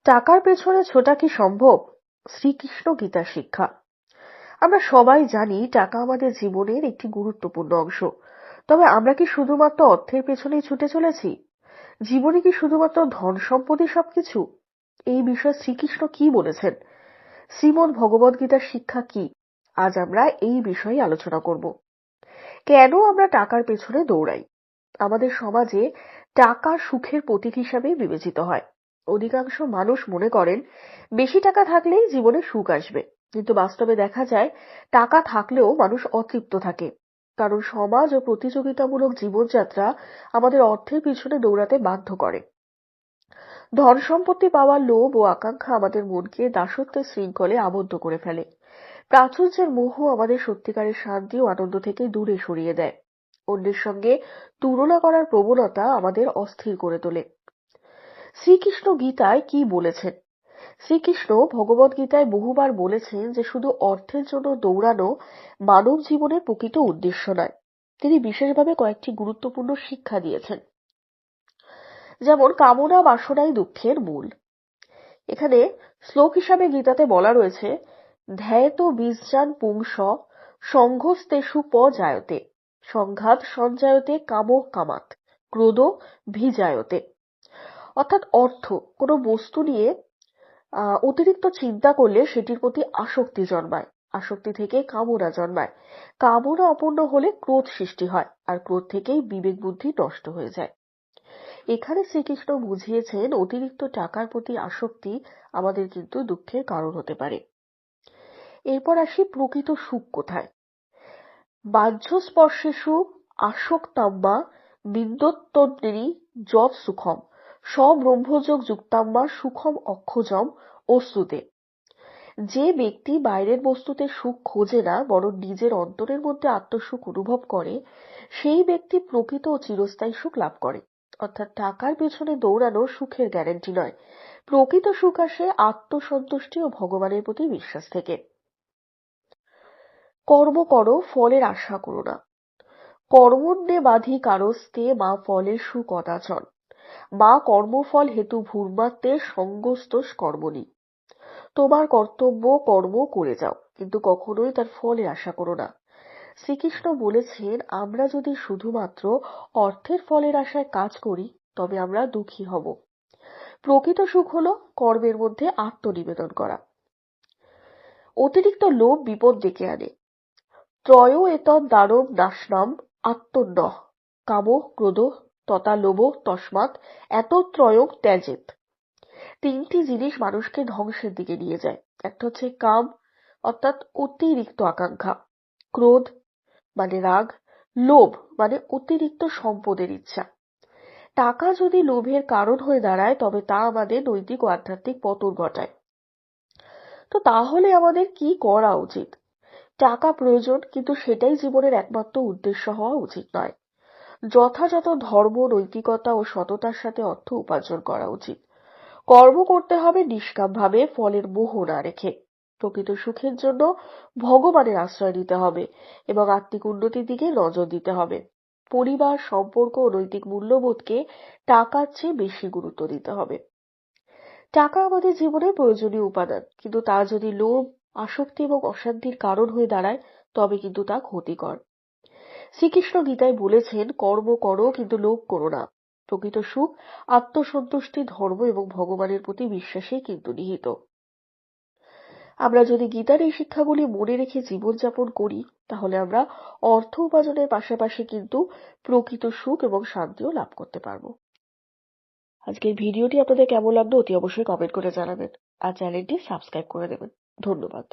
টাকার পেছনে ছোটা কি সম্ভব? শ্রীকৃষ্ণ গীতার শিক্ষা। আমরা সবাই জানি টাকা আমাদের জীবনের একটি গুরুত্বপূর্ণ অংশ। তবে আমরা কি শুধুমাত্র অর্থের পেছনেই ছুটে চলেছি? জীবনে কি শুধুমাত্র ধন সম্পদই সবকিছু? এই বিষয়ে শ্রীকৃষ্ণ কি বলেছেন? শ্রীমদ্ ভগবদ গীতার শিক্ষা কি? আজ আমরা এই বিষয়ে আলোচনা করব। কেন আমরা টাকার পেছনে দৌড়াই? আমাদের সমাজে টাকা সুখের প্রতীক হিসাবে বিবেচিত হয়। অধিকাংশ মানুষ মনে করেন বেশি টাকা থাকলেই জীবনে সুখ আসবে, কিন্তু বাস্তবে দেখা যায় টাকা থাকলেও মানুষ অতৃপ্ত থাকে, কারণ সমাজ ও প্রতিযোগিতামূলক জীবনযাত্রা আমাদের অর্থের পিছনে দৌড়াতে বাধ্য করে। ধন সম্পত্তি পাওয়ার লোভ ও আকাঙ্ক্ষা আমাদের মনকে দাসত্বের শৃঙ্খলে আবদ্ধ করে ফেলে। প্রাচুর্যের মোহ আমাদের সত্যিকারের শান্তি ও আনন্দ থেকে দূরে সরিয়ে দেয়। অন্যের সঙ্গে তুলনা করার প্রবণতা আমাদের অস্থির করে তোলে। শ্রীকৃষ্ণ গীতায় কি বলেছেন? শ্রীকৃষ্ণ ভগবদ গীতায় বহুবার বলেছেন যে শুধু অর্থের জন্য দৌড়ানো মানব জীবনের প্রকৃত উদ্দেশ্য নয়। তিনি বিশেষভাবে কয়েকটি গুরুত্বপূর্ণ শিক্ষা দিয়েছেন, যেমন কামনা বাসনাই দুঃখের মূল। এখানে শ্লোক হিসাবে গীতাতে বলা রয়েছে, ধ্যায়তো বীজজান পুংস সংঘস্তেষু জায়তে সংঘাত সঞ্জায়তে কামো কামাত ক্রোধ ভিজায়তে। অর্থাৎ অর্থ কোনো বস্তু নিয়ে অতিরিক্ত চিন্তা করলে সেটির প্রতি আসক্তি জন্মায়, আসক্তি থেকে কামনা জন্মায়, কামনা অপূর্ণ হলে ক্রোধ সৃষ্টি হয়, আর ক্রোধ থেকেই বিবেক বুদ্ধি নষ্ট হয়ে যায়। এখানে শ্রীকৃষ্ণ বুঝিয়েছেন অতিরিক্ত টাকার প্রতি আসক্তি আমাদের কিন্তু দুঃখের কারণ হতে পারে। এরপর আসি প্রকৃত সুখ কোথায়। বাহ্য স্পর্শেষু আসক্তাম্মা বিদ্যোত্তরি যৎ সুখম স্বব্রহ্মযোগ যুক্তাম্মা সুখম অক্ষজম অস্তুতে। যে ব্যক্তি বাইরের বস্তুতে সুখ খোঁজে না, বরং নিজের অন্তরের মধ্যে আত্মসুখ অনুভব করে, সেই ব্যক্তি প্রকৃত ও চিরস্থায়ী সুখ লাভ করে। অর্থাৎ টাকার পেছনে দৌড়ানো সুখের গ্যারান্টি নয়। প্রকৃত সুখ আসে আত্মসন্তুষ্টি ও ভগবানের প্রতি বিশ্বাস থেকে। কর্ম করো, ফলের আশা করো না। কর্মণ্যে বাধি কারস্তে মা ফলের সুকদাচন মা কর্মফল হেতু ভূর্মাত্মে সঙ্গস্তোষ কর্মণি। তোমার কর্তব্য কর্ম করে যাও, কিন্তু কখনোই তার ফলের আশা করো না। শ্রীকৃষ্ণ বলেছেন, আমরা যদি শুধুমাত্র অর্থের ফলের আশায় কাজ করি তবে আমরা দুঃখী হব। প্রকৃত সুখ হলো কর্মের মধ্যে আত্মনিবেদন করা। অতিরিক্ত লোভ বিপদ ডেকে আনে। ত্রয় এতদ দানব নাশনাম আত্মন্যঃ কাম ক্রোধ তথা লোভ তস্মাৎ এত ত্রয়ং ত্যাজেত। তিনটি জিনিস মানুষকে ধ্বংসের দিকে নিয়ে যায়। একটা হচ্ছে কাম, অর্থাৎ অতিরিক্ত আকাঙ্ক্ষা; ক্রোধ মানে রাগ; লোভ মানে অতিরিক্ত সম্পদের ইচ্ছা। টাকা যদি লোভের কারণ হয়ে দাঁড়ায় তবে তা আমাদের নৈতিক ও আধ্যাত্মিক পতন ঘটায়। তো তাহলে আমাদের কি করা উচিত? টাকা প্রয়োজন, কিন্তু সেটাই জীবনের একমাত্র উদ্দেশ্য হওয়া উচিত নয়। যথাযথ ধর্ম, নৈতিকতা ও সততার সাথে অর্থ উপার্জন করা উচিত। কর্ম করতে হবে নিষ্কামভাবে, ফলের মোহ না রেখে। প্রকৃত সুখের জন্য ভগবানের আশ্রয় নিতে হবে এবং আত্মিক উন্নতির দিকে নজর দিতে হবে। পরিবার, সম্পর্ক ও নৈতিক মূল্যবোধকে টাকার চেয়ে বেশি গুরুত্ব দিতে হবে। টাকা আমাদের জীবনের প্রয়োজনীয় উপাদান, কিন্তু তা যদি লোভ, আসক্তি এবং অশান্তির কারণ হয়ে দাঁড়ায় তবে কিন্তু তা ক্ষতিকর। শ্রীকৃষ্ণ গীতায় বলেছেন, কর্ম করো কিন্তু লোভ করো না। প্রকৃত সুখ আত্মসন্তুষ্টি, ধর্ম এবং ভগবানের প্রতি বিশ্বাসেই কিন্তু নিহিত। আমরা যদি গীতার এই শিক্ষাগুলি মনে রেখে জীবনযাপন করি, তাহলে আমরা অর্থ উপার্জনের পাশাপাশি কিন্তু প্রকৃত সুখ এবং শান্তিও লাভ করতে পারবো। আজকের ভিডিওটি আপনাদের কেমন লাগলো অতি অবশ্যই কমেন্ট করে জানাবেন, আর চ্যানেলটি সাবস্ক্রাইব করে দেবেন। ধন্যবাদ।